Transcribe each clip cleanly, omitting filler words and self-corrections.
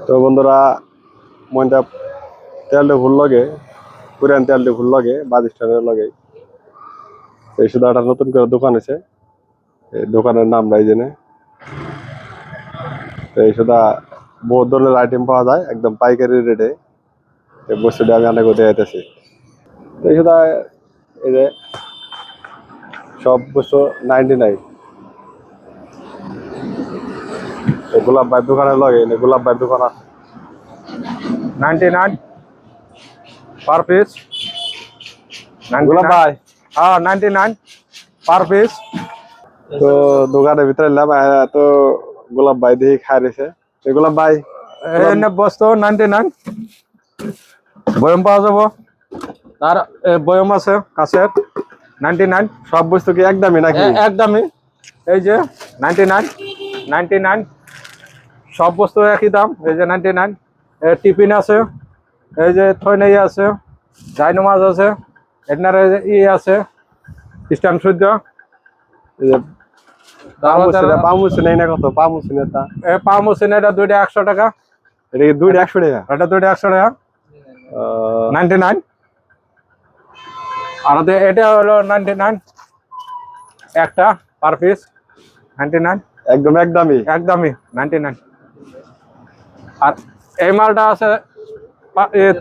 তো বন্ধুরা মনটা তেলটা ভুল লাগে, পুরান তেলটা ভুল লাগে বাস স্ট্যান্ডের লগে। এই শুধু একটা নতুন করে দোকান আছে, এই দোকানের নাম নাই জেনে। এই শুধু বহুত ধরনের আইটেম পাওয়া যায় একদম পাইকারি রেটে। এই বস্তুটা আমি অনেক কোথায় যেতেছি। এই শুধু এই যে সব বস্তু 99। গোলাপ ভাইয়ের দোকানের লগে গোলাপ ভাইয়ের দোকান আছে 99 per piece. গোলাপ ভাই। 99 per piece. তো দোকানের ভিতরে এলাম, তো গোলাপ ভাই দেখি খাই রয়েছে। গোলাপ ভাই এনে বস্তু 99 বয়ম পাওয়া যাব। তার বয়ম আছে কাছের 99 সব বস্তু কি একদমই নাকি? একদমই। এই যে 99 সব বস্তু একই দাম। এই যে 99 টিফিন আছে, এই যে থয়নাই আছে, ডাইনোমাস আছে, এটার ই আছে খ্রিস্টান শুদ্ধ। পামুসিন এই না কত? পামুসিনেরটা পামোসিন এটা দুইটা 100 টাকা। এটা কি দুইটা 100 টাকা? এটা দুইটা 100 টাকা 99। আর এটা হলো 99 একটা পার পিস 99 একদম একদমই 99। আর এই মালটা আছে এই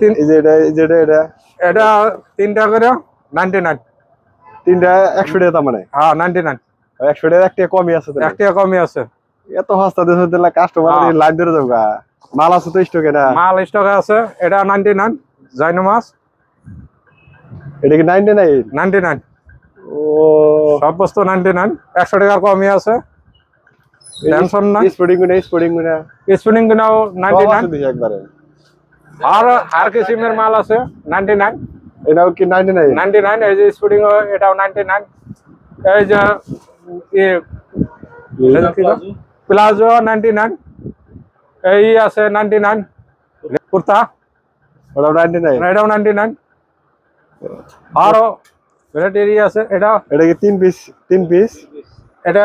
যে এটা এটা 3 টাকা করে 99। তিনটা 100 টাকা তার মানে? হ্যাঁ 99 100 টাকা একটা কমই আছে তো? 1 টাকা কমই আছে। এত সস্তা দেশ দিলা কাস্টমার লাইন ধরে যাবো। মাল আছে তো স্টকে না? মাল স্টকে আছে। এটা 99 জাইনো মাছ। এটা কি 99? 99 ও সব বস্তু 99 100 টাকার কমই আছে। টেনশন না। স্পোর্টিং গুনা স্পিনিং গুনাও 99। দেখি একবারে। আর কিসিমের মাল আছে 99। এটাও কি 99? 99 এই যে স্পিনিং এটাও 99। এই যে প্লাজো 99। এই আছে 99 কুর্তা, ওটাও 99? এটাও 99। আরো ভ্যারাইটি আছে। এটা কি 3 পিস? এটা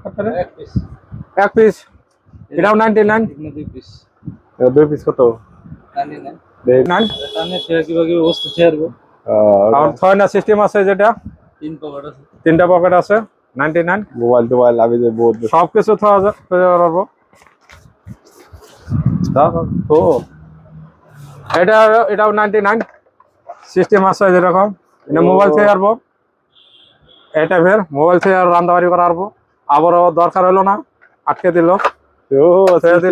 কত রে? এক পিস এটাও 99। 2 পিস কত? 99 আর থয়না সিস্টেম আছে যেটা 3টা পকেট আছে 99। মোবাইল আমি যে বহুত সবকিছু পারবো। তো এটাও 99 সিস্টেম আছে যেরকম। এটা মোবাইল থেকে পারবো। এটা ফের মোবাইল থেকে রান্নাবাড়ি করা পারবো। আবারও দরকার হলো না, আটকে দিল।